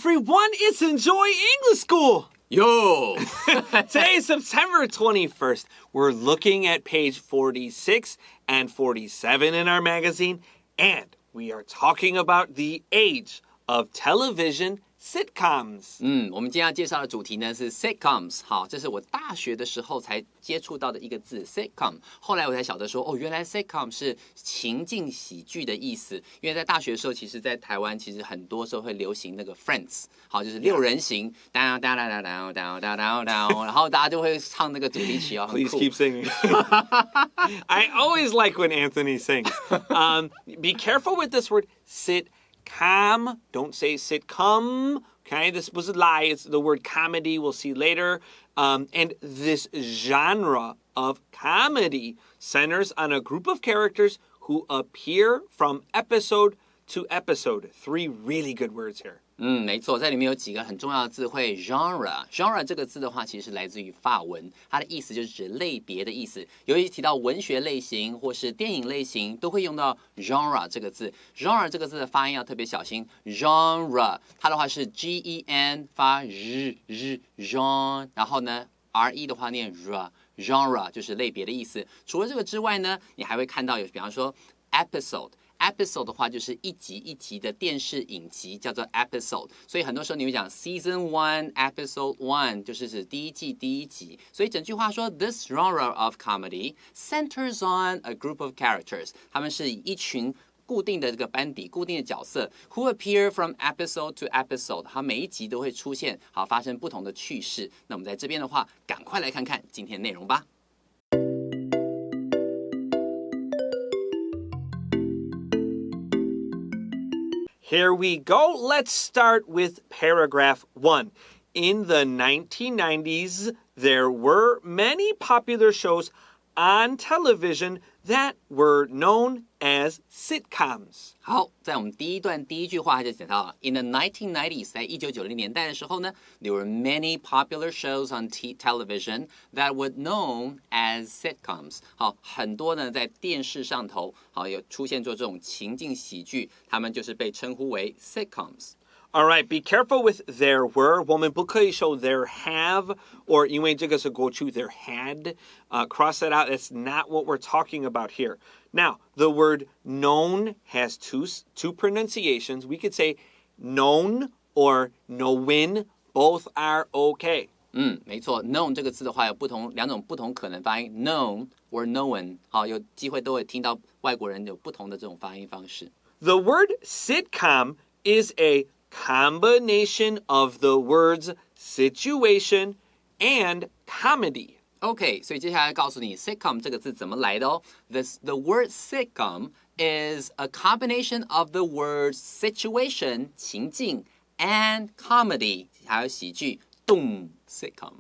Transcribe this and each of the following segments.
everyone, it's Enjoy English School! Yo! Today is September 21st. We're looking at page 46 and 47 in our magazine, and we are talking about the age of television sitcoms. 我们今天要介绍的主题呢是 sitcoms。好，这是我大学的时候才接触到的一个字 sitcom。后来我才晓得说，原来 sitcom 是情境喜剧的意思。因为在大学的时候，其实在台湾其实很多时候会流行那个 Friends， 好，就是六人行，然后大家就会唱那个主题曲哦。Please keep singing. I always like when Anthony sings. Be careful with this word sitcom. Don't say sitcom. Okay, this was a lie. It's the word comedy. We'll see later. And this genre of comedy centers on a group of characters who appear from episode to episode. 3 really good words here. 没错，在里面有几个很重要的字汇 genre 这个字的话，其实来自于法文，它的意思就是指类别的意思。尤其提到文学类型或是电影类型，都会用到 genre 这个字。genre 这个字的发音要特别小心 ，genre 它的话是 gen 发日 genre， 然后呢 re 的话念 genre 就是类别的意思。除了这个之外呢，你还会看到有，比方说 episode 的话就是一集一集的电视影集，叫做 episode。所以很多时候你会讲 season 1 episode 1，就是指第一季第一集。所以整句话说 this genre of comedy centers on a group of characters， 他们是以一群固定的这个班底、固定的角色 who appear from episode to episode， 它每一集都会出现，好发生不同的趣事。那我们在这边的话，赶快来看看今天的内容吧。Here we go. Let's start with paragraph 1. In the 1990s, there were many popular shows on television that were known as sitcoms. 好，在我们第一段第一句话就讲到 ，In the 1990s， 在1990年代的时候呢 ，there were many popular shows on television that were known as sitcoms。好，很多呢在电视上头，好有出现过这种情境喜剧，他们就是被称呼为 sitcoms。All right, be careful with there were. 我们不可以说 there have, or 因为这个是过去 there had. Cross that out. That's not what we're talking about here. Now, the word known has two pronunciations. We could say known or knowin. Both are okay. 没错 ，known 这个字的话有两种不同可能发音 ，known or known。好，有机会都会听到外国人有不同的这种发音方式。The word sitcom is a combination of the words situation and comedy. OK， 所以接下来告诉你 sitcom 这个字怎么来的哦。The word sitcom is a combination of the words situation 情境 and comedy 还有喜剧sitcom.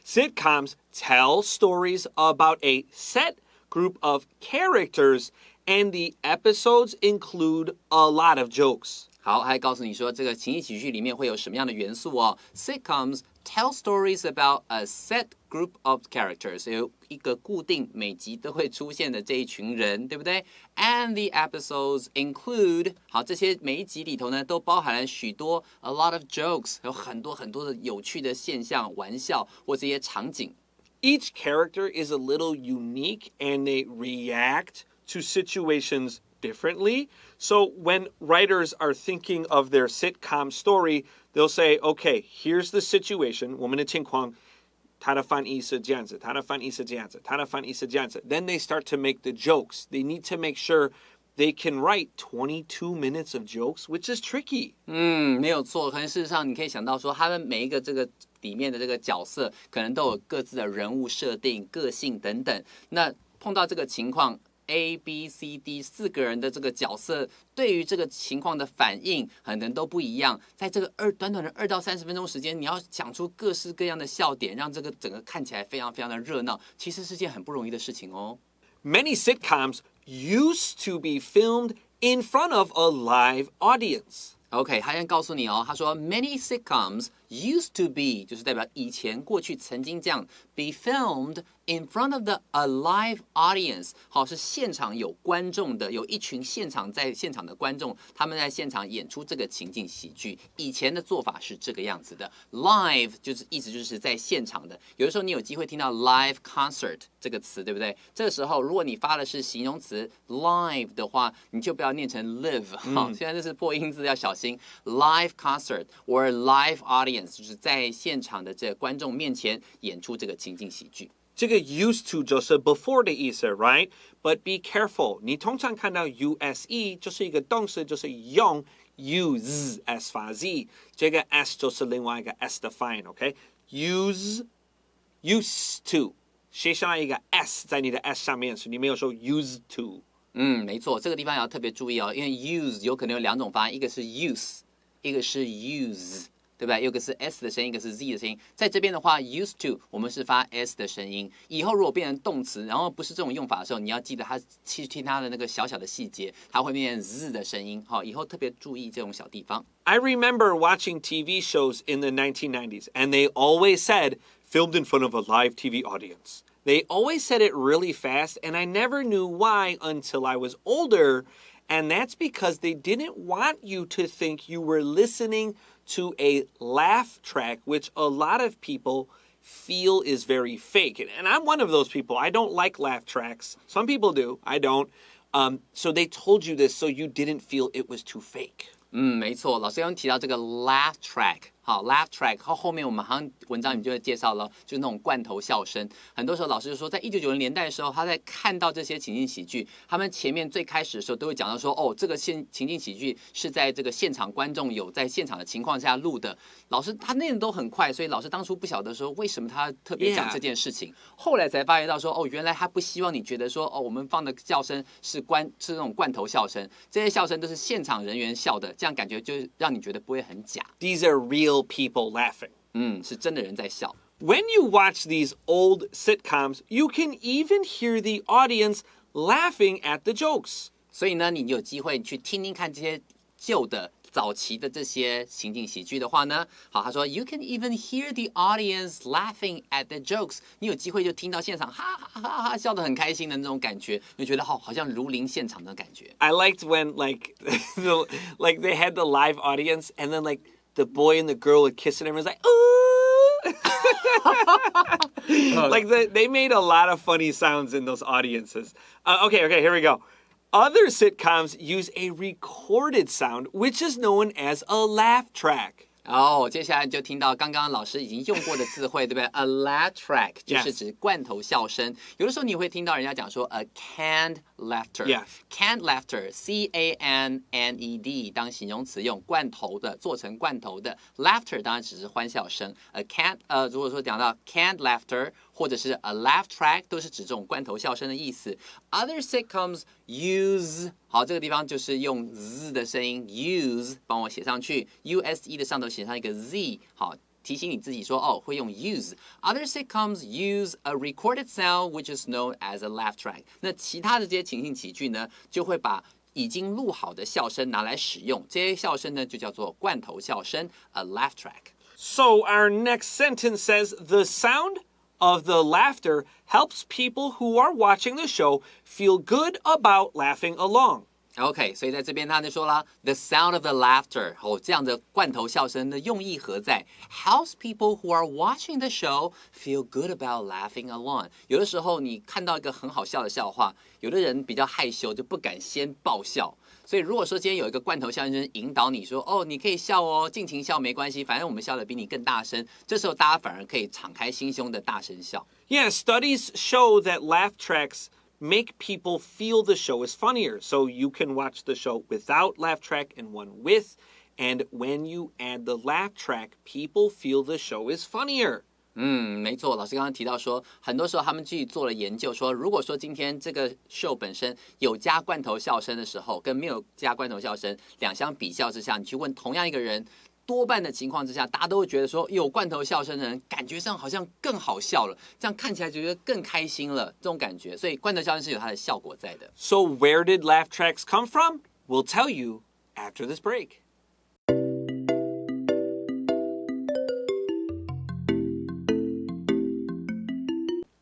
Sitcoms tell stories about a set group of characters, and the episodes include a lot of jokes. 好，还告诉你说这个情景喜剧里面会有什么样的元素哦 ？Sitcoms tell stories about a set group of characters， 有一个固定每集都会出现的这一群人，对不对 ？And the episodes include， 好，这些每一集里头呢都包含了许多 a lot of jokes， 有很多很多的有趣的现象、玩笑或这些场景。Each character is a little unique, and they react to situations differently. So when writers are thinking of their sitcom story, they'll say, okay, here's the situation. 我们的情况，他的翻译是这样子，他的翻译是这样子，他的翻译是这样子。Then they start to make the jokes. They need to make sure they can write 22 minutes of jokes, which is tricky. 没有错。可能事实上，你可以想到说，他们每一个这个里面的这个角色，可能都有各自的人物设定、个性等等。那碰到这个情况。A、B、C、D 4个人的这个角色对于这个情况的反应可能都不一样，在这个短短的2到30分钟时间，你要讲出各式各样的笑点，让这个整个看起来非常非常的热闹，其实是件很不容易的事情哦。Many sitcoms used to be filmed in front of a live audience. OK， 他先告诉你哦，他说 many sitcoms used to be 就是代表以前过去曾经这样 be filmed in front of a live audience， 好，是现场有观众的，有一群现场的观众，他们在现场演出这个情境喜剧。以前的做法是这个样子的 ，live 就是意思就是在现场的。有的时候你有机会听到 live concert 这个词，对不对？这个时候如果你发的是形容词 live 的话，你就不要念成 live，现在这是破音字要小心。live concert or live audience 就是在现场的这个观众面前演出这个情境喜剧。这个 used to 就是 before 的意思 ，right? But be careful， 你通常看到 use 就是一个动词，就是用 use s 发 z， 这个 s 就是另外一个 s 的发音 ，OK？Use used to 写上来一个 s 在你的 s 上面，所以你没有说 used to。没错，这个地方也要特别注意哦，因为 use 有可能有两种发音，一个是 use， 一个是 use。对吧？有个是 s 的声音，一个是 z 的声音。在这边的话 ，used to 我们是发 s 的声音。以后如果变成动词，然后不是这种用法的时候，你要记得它去听它的那个小小的细节，它会变成 z 的声音。好，以后特别注意这种小地方。I remember watching TV shows in the 1990s, and they always said filmed in front of a live TV audience. They always said it really fast, and I never knew why until I was older. And that's because they didn't want you to think you were listening to a laugh track, which a lot of people feel is very fake. And I'm one of those people. I don't like laugh tracks. Some people do. I don't. So they told you this so you didn't feel it was too fake. 没错，老师刚刚提到这个 laugh track， 好 ，laugh track， 后面我们好像文章里面就会介绍了，就是那种罐头笑声。很多时候老师就说，在1990年代的时候，他在看到这些情境喜剧，他们前面最开始的时候都会讲到说，哦，这个情境喜剧是在这个现场观众有在现场的情况下录的。老师他内容都很快，所以老师当初不晓得说为什么他特别讲这件事情，后来才发觉到说，哦，原来他不希望你觉得说，哦，我们放的笑声是那种罐头笑声，这些笑声都是现场人员笑的。这样感觉就让你觉得不会很假。These are real people laughing. 是真的人在笑。When you watch these old sitcoms, you can even hear the audience laughing at the jokes. 所以呢，你有机会去听听看这些旧的早期的这些情景喜剧的话呢，好，他说 You can even hear the audience laughing at the jokes。你有机会就听到现场哈哈哈哈笑得很开心的那种感觉，你就觉得好像如临现场的感觉。I liked when like they had the live audience and then like the boy and the girl would kiss and everyone's like, ooh. Like they made a lot of funny sounds in those audiences. Okay, here we go. Other sitcoms use a recorded sound, which is known as a laugh track. 接下来就听到刚刚老师已经用过的词汇，对不对 ？A laugh track 就是指罐头笑声。有的时候你会听到人家讲说 a canned laughter。Canned laughter, C-A-N-N-E-D 当形容词用，罐头的，做成罐头的。Laughter 当然只是欢笑声。如果说讲到 canned laughter 或者是 a laugh track 都是指这种罐头笑声的意思。Other sitcoms use 好，这个地方就是用 z 的声音 use 帮我写上去 ，use 的上头写上一个 z， 好，提醒你自己说会用 use。Other sitcoms use a recorded sound which is known as a laugh track。那其他的这些情境喜剧呢，就会把已经录好的笑声拿来使用，这些笑声呢就叫做罐头笑声 ，a laugh track。So our next sentence says the sound of the laughter helps people who are watching the show feel good about laughing along. OK， 所以在这边他就说了 ，the sound of the laughter， 这样的罐头笑声的用意何在 ？Helps people who are watching the show feel good about laughing along。有的时候你看到一个很好笑的笑话，有的人比较害羞，就不敢先爆笑。所以如果说今天有一个罐头笑声引导你说，你可以笑哦，尽情笑没关系，反正我们笑得比你更大声。这时候大家反而可以敞开心胸的大声笑。Yeah, studies show that laugh tracks make people feel the show is funnier. So you can watch the show without laugh track and one with. And when you add the laugh track, people feel the show is funnier. 没错，老师刚刚提到说，很多时候他们自己做了研究说，如果说今天这个 show 本身有加罐头笑声的时候，跟没有加罐头笑声两相比较之下，你去问同样一个人，多半的情况之下，大家都会觉得说，有罐头笑声的人感觉上好像更好笑了，这样看起来觉得更开心了，这种感觉。所以罐头笑声是有它的效果在的。So where did laugh tracks come from? We'll tell you after this break.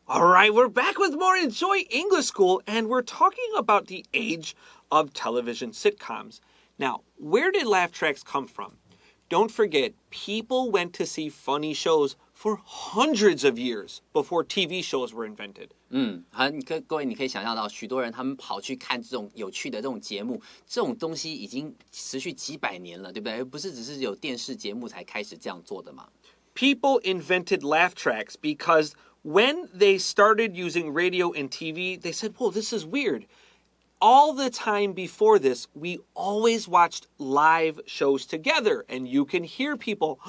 All right, we're back with more Enjoy English School, and we're talking about the age of television sitcoms. Now, where did laugh tracks come from? Don't forget, people went to see funny shows for hundreds of years before TV shows were invented. 好，各位你可以想象到，许多人他们跑去看这种有趣的这种节目，这种东西已经持续几百年了，对不对？不是只是有电视节目才开始这样做的嘛。People invented laugh tracks because when they started using radio and TV, they said, whoa, this is weird. All the time before this, we always watched live shows together, and you can hear people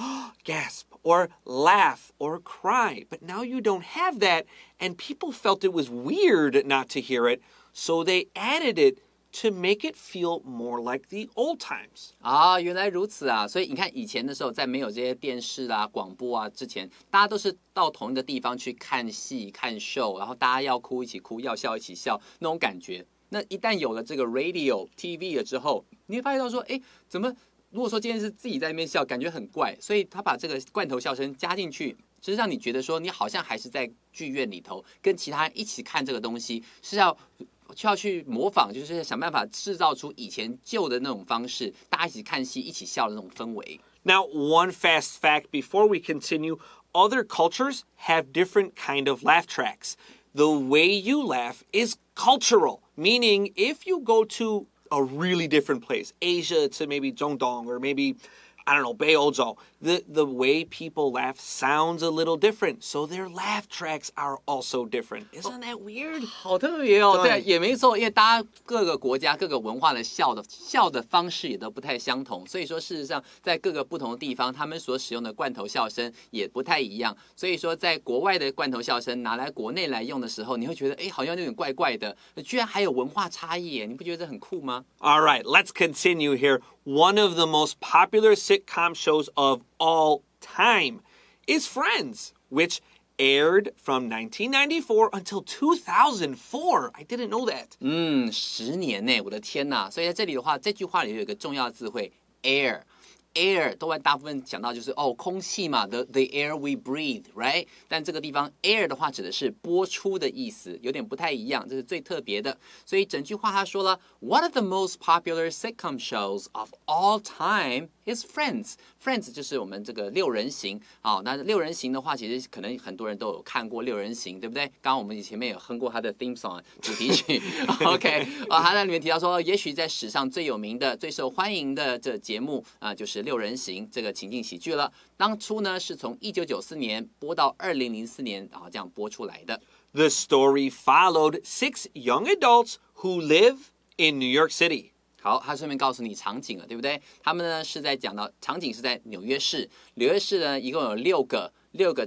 gasp or laugh or cry. But now you don't have that, and people felt it was weird not to hear it, so they added it to make it feel more like the old times. 啊，原来如此啊！所以你看，以前的时候，在没有这些电视啊、广播啊之前，大家都是到同一个地方去看戏、看秀，然后大家要哭一起哭，要笑一起笑，那种感觉。那一旦有了这个 radio、TV 了之后，你会发现到说，哎，怎么？如果说今天是自己在那边笑，感觉很怪，所以他把这个罐头笑声加进去，就是让你觉得说，你好像还是在剧院里头跟其他人一起看这个东西，是要去模仿，就是想办法制造出以前旧的那种方式，大家一起看戏、一起笑的那种氛围。Now, one fast fact before we continue, other cultures have different kind of laugh tracks. The way you laugh is cultural, meaning if you go to a really different place, Asia to maybe Zhongdong or maybe, I don't know, Beijing, the way people laugh sounds a little different. So their laugh tracks are also different. Isn't that weird? 好特别哦，对，也没错，因为大家各个国家、各个文化的笑的方式也都不太相同，所以说事实上在各个不同的地方，他们所使用的罐头笑声也不太一样。所以说，在国外的罐头笑声拿来国内来用的时候，你会觉得哎，好像有点怪怪的，居然还有文化差异耶，你不觉得这很酷吗？ All right, let's continue here. One of the most popular sitcom shows of all time is Friends, which aired from 1994 until 2004. I didn't know that. 10年呢，我的天哪！所以在这里的话，这句话里有一个重要的字汇 air。air 都会大部分讲到就是空气嘛 the air we breathe right 但这个地方 air 的话指的是播出的意思，有点不太一样，这是最特别的。所以整句话他说了 One of the most popular sitcom shows of all time is Friends 就是我们这个六人行。好，那六人行的话其实可能很多人都有看过六人行，对不对？刚刚我们前面有哼过他的 theme song 主题曲OK 他在里面提到说也许在史上最有名的最受欢迎的这节目就是六人行这个情境喜剧了。当初呢是从1994年播到2004年这样播出来的。 The story followed 6 young adults who live in New York City. 好，他顺便告诉你场景了，对不对？他们呢是在讲到场景是在纽约市，纽约市呢一共有六个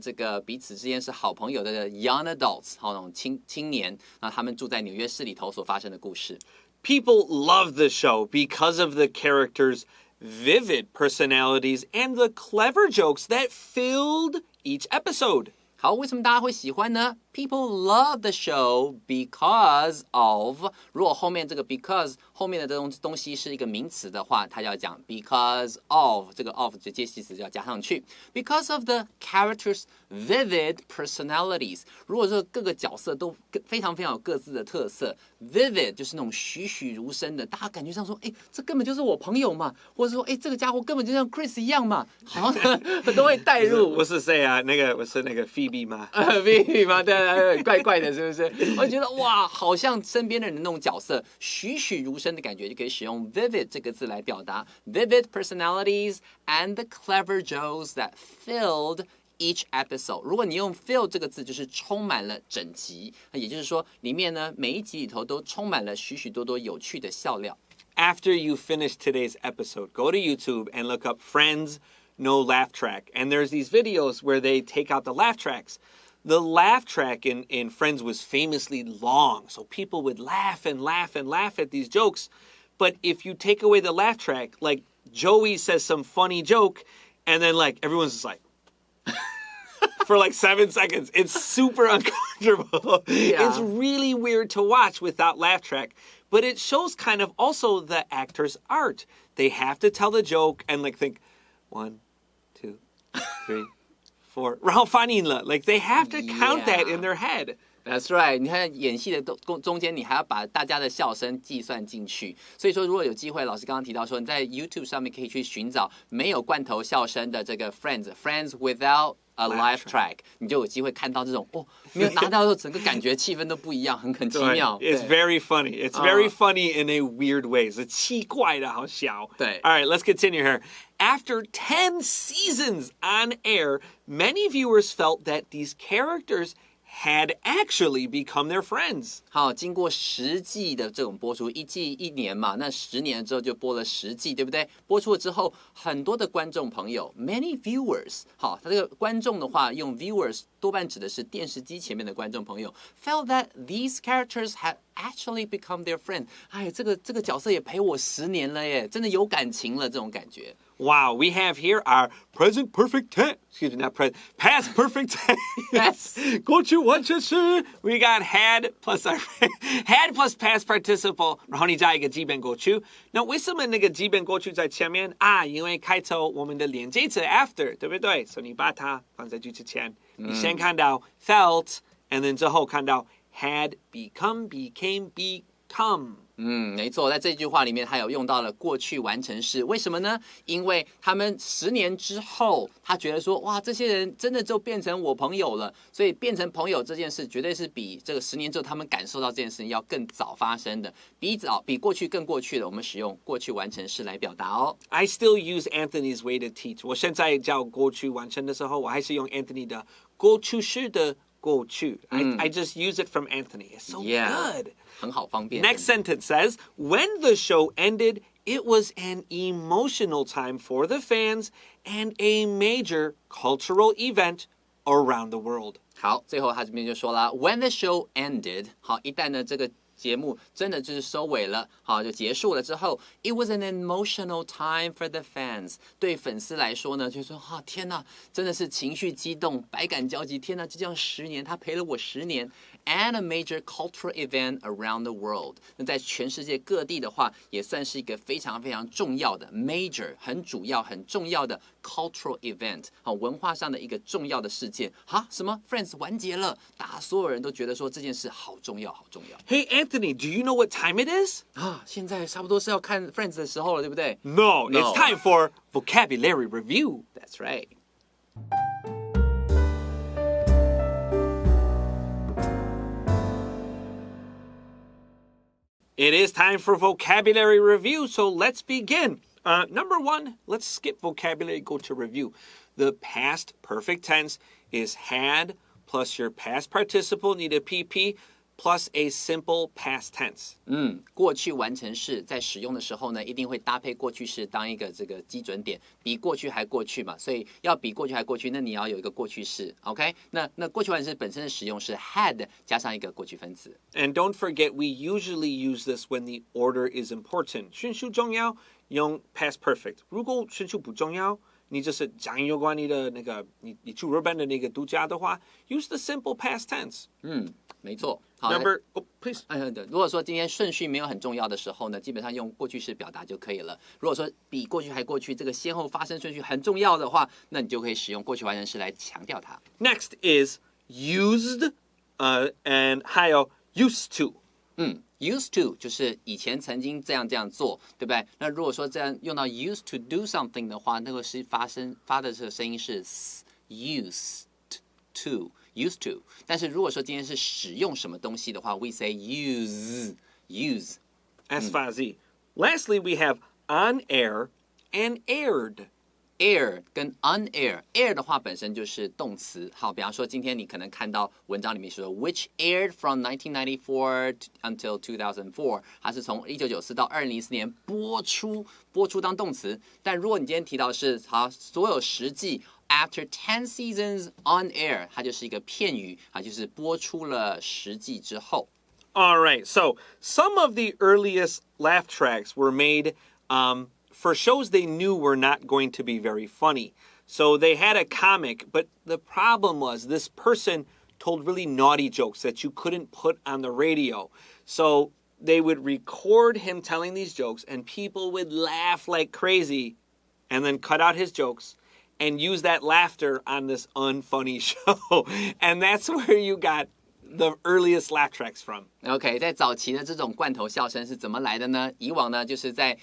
这个彼此之间是好朋友的 young adults， 那种青年，那他们住在纽约市里头所发生的故事。People loved the show because of the characters' vivid personalities and the clever jokes that filled each episode. 好，为什么大家会喜欢呢？ People love the show because of 如果后面这个 because 后面的这种东西是一个名词的话，它就要讲 because of 这个 of 这介系词就要加上去 because of the characters' vivid personalities 如果说各个角色都非常非常有各自的特色 vivid 就是那种栩栩如生的，大家感觉上说哎，这根本就是我朋友嘛，或者说哎，这个家伙根本就像 Chris 一样嘛，好像都会带入。我是谁啊？我是那个 Phoebe 吗？Phoebe 吗？对。怪怪的，是不是？我觉得哇，好像身边的人的那种角色，栩栩如生的感觉，就可以使用 vivid 这个字来表达 vivid personalities and the clever jokes that filled each episode. 如果你用 fill 这个字，就是充满了整集，也就是说，里面呢每一集里头都充满了许许多多有趣的笑料。After you finish today's episode, go to YouTube and look up Friends No Laugh Track. And there's these videos where they take out the laugh tracks. The laugh track in Friends was famously long, so people would laugh and laugh and laugh at these jokes. But if you take away the laugh track, like Joey says some funny joke, and then like everyone's just like for like 7 seconds. It's super uncomfortable. Yeah. It's really weird to watch without laugh track. But it shows kind of also the actor's art. They have to tell the joke and like think 1, 2, 3, for 然后反应了 like they have to count that in their head. That's right. 你看演戏的中间，你还要把大家的笑声计算进去。所以说，如果有机会，老师刚刚提到说，你在 YouTube 上面可以去寻找没有罐头笑声的这个 Friends without a laugh track， 你就有机会看到这种没有拿到的时候，整个感觉气氛都不一样，很奇妙。It's very funny. It's very funny in a weird way. 是奇怪的好笑。对。All right, let's continue here. After 10 seasons on air, many viewers felt that these characters had actually become their friends. 好，经过10季的这种播出，一季1年嘛，那10年之后就播了10季，对不对？播出了之后，很多的观众朋友 ，many viewers， 好，他这个观众的话，用 viewers 多半指的是电视机前面的观众朋友 ，felt that these characters had actually become their friend。哎，这个角色也陪我10年了耶，真的有感情了，这种感觉。Wow, we have here our present perfect tense. Excuse me, not present. Past perfect tense. Yes. 过去完成时 We got had plus our had plus past participle. 然后你加一个基本过去。那为什么那个基本过去在前面啊？因为开头我们的连接词 after， 对不对？所以你把它放在句子前。你先看到 felt, and then 之后看到 had, become, became, become. 没错，在这句话里面，他有用到了过去完成式。为什么呢？因为他们10年之后，他觉得说，哇，这些人真的就变成我朋友了。所以变成朋友这件事，绝对是比这个10年之后他们感受到这件事情要更早发生的，比过去更过去的。我们使用过去完成式来表达哦。I still use Anthony's way to teach. 我现在教过去完成的时候，我还是用 Anthony 的过去式的过去。I just use it from Anthony. It's so good. 很好方便。Next sentence says, when the show ended, it was an emotional time for the fans and a major cultural event around the world. 好，最后他这边就说了 ，When the show ended， 好，一旦呢这个节目真的就是收尾了，好，就结束了之后 ，It was an emotional time for the fans。对粉丝来说呢，就说天哪，真的是情绪激动，百感交集。天哪，就这样10年，他陪了我10年。And a major cultural event around the world。那在全世界各地的话，也算是一个非常非常重要的 major， 很主要、很重要的 cultural event， 好，文化上的一个重要的事件。什么 Friends 完结了，大家所有人都觉得说这件事好重要，好重要。Hey Anthony, do you know what time it is? 现在差不多是要看 Friends 的时候了，对不对 No, it's time for vocabulary review. That's right. It is time for vocabulary review, so let's begin. Number 1, let's skip vocabulary, go to review. The past perfect tense is had plus your past participle, need a PP, plus a simple past tense. 过去完成式在使用的时候呢，一定会搭配过去式当一个这个基准点，比过去还过去嘛，所以要比过去还过去，那你要有一个过去式 ，OK？ 那过去完成式本身的使用是 had 加上一个过去分词。And don't forget, we usually use this when the order is important. 顺序重要，用 past perfect. 如果顺序不重要，你就是讲有关你的那个你去日本的那个度假的话 ，use the simple past tense. 没错。Number, please. 如果说今天顺序没有很重要的时候呢，基本上用过去式表达就可以了。如果说比过去还过去，这个先后发生顺序很重要的话，那你就可以使用过去完成式来强调它。Next is used, and 还有 used to. Used to 就是以前曾经这样做，对不对？那如果说这样用到 used to do something 的话，那个是发的这个声音是 used to。但是如果说今天是使用什么东西的话 ，we say use。S 发 Z. Lastly, we have on air and aired. air 跟 unair，air 的话本身就是动词。好，比方说今天你可能看到文章里面说 which aired from 1994 until 2004，它是从1994到2004年播出当动词。但如果你今天提到是所有10季 after 10 seasons on air， 它就是一个片语就是播出了10季之后。All right, so some of the earliest laugh tracks were made for shows they knew were not going to be very funny. So they had a comic, but the problem was this person told really naughty jokes that you couldn't put on the radio. So they would record him telling these jokes, and people would laugh like crazy and then cut out his jokes and use that laughter on this unfunny show. And that's where you got the earliest laugh tracks from. OK， 在早期的这种罐头笑声是怎么来的呢？以往呢，就是在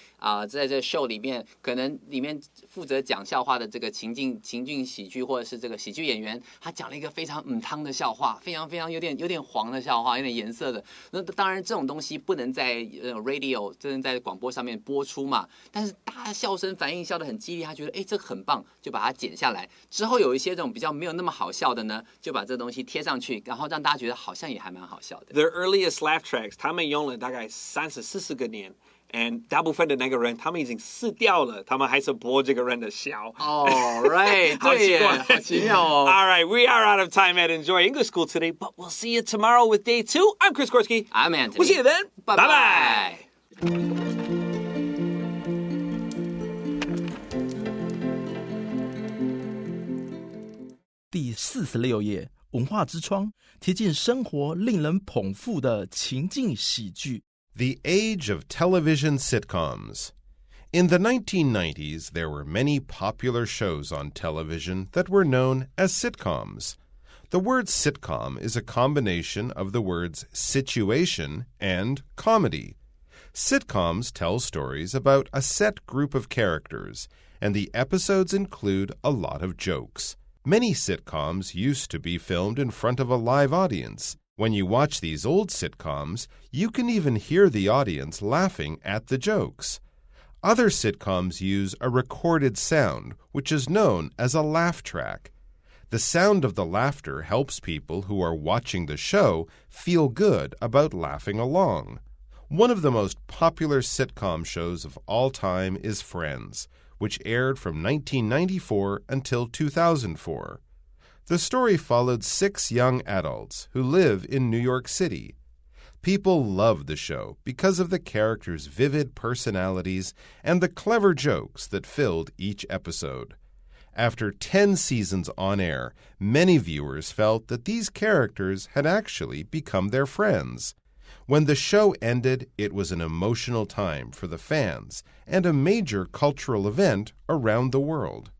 这 show 里面，可能里面负责讲笑话的这个情境喜剧或者是这个喜剧演员，他讲了一个非常汤的笑话，非常有点黄的笑话，有点颜色的。那当然这种东西不能在radio， 不能在广播上面播出嘛。但是大家笑声反应笑得很激烈，他觉得这个很棒，就把它剪下来。之后有一些这种比较没有那么好笑的呢，就把这东西贴上去，然后让大家觉得好像也还蛮好笑的。The earliest laugh tracks 他们用了大概30-40个年。And 大部分的那个人，他们已经死掉了，他们还是播这个人的笑。Oh, right. 对耶，好奇妙哦。All right, we are out of time at Enjoy English School today, but we'll see you tomorrow with day 2. I'm Chris Korsky. I'm Antony. We'll see you then. Bye-bye. 第46页，文化之窗，贴近生活，令人捧腹的情境喜剧。The Age of Television Sitcoms. In the 1990s, there were many popular shows on television that were known as sitcoms. The word sitcom is a combination of the words situation and comedy. Sitcoms tell stories about a set group of characters, and the episodes include a lot of jokes. Many sitcoms used to be filmed in front of a live audience.When you watch these old sitcoms, you can even hear the audience laughing at the jokes. Other sitcoms use a recorded sound, which is known as a laugh track. The sound of the laughter helps people who are watching the show feel good about laughing along. One of the most popular sitcom shows of all time is Friends, which aired from 1994 until 2004.The story followed 6 young adults who live in New York City. People loved the show because of the characters' vivid personalities and the clever jokes that filled each episode. After 10 seasons on air, many viewers felt that these characters had actually become their friends. When the show ended, it was an emotional time for the fans and a major cultural event around the world.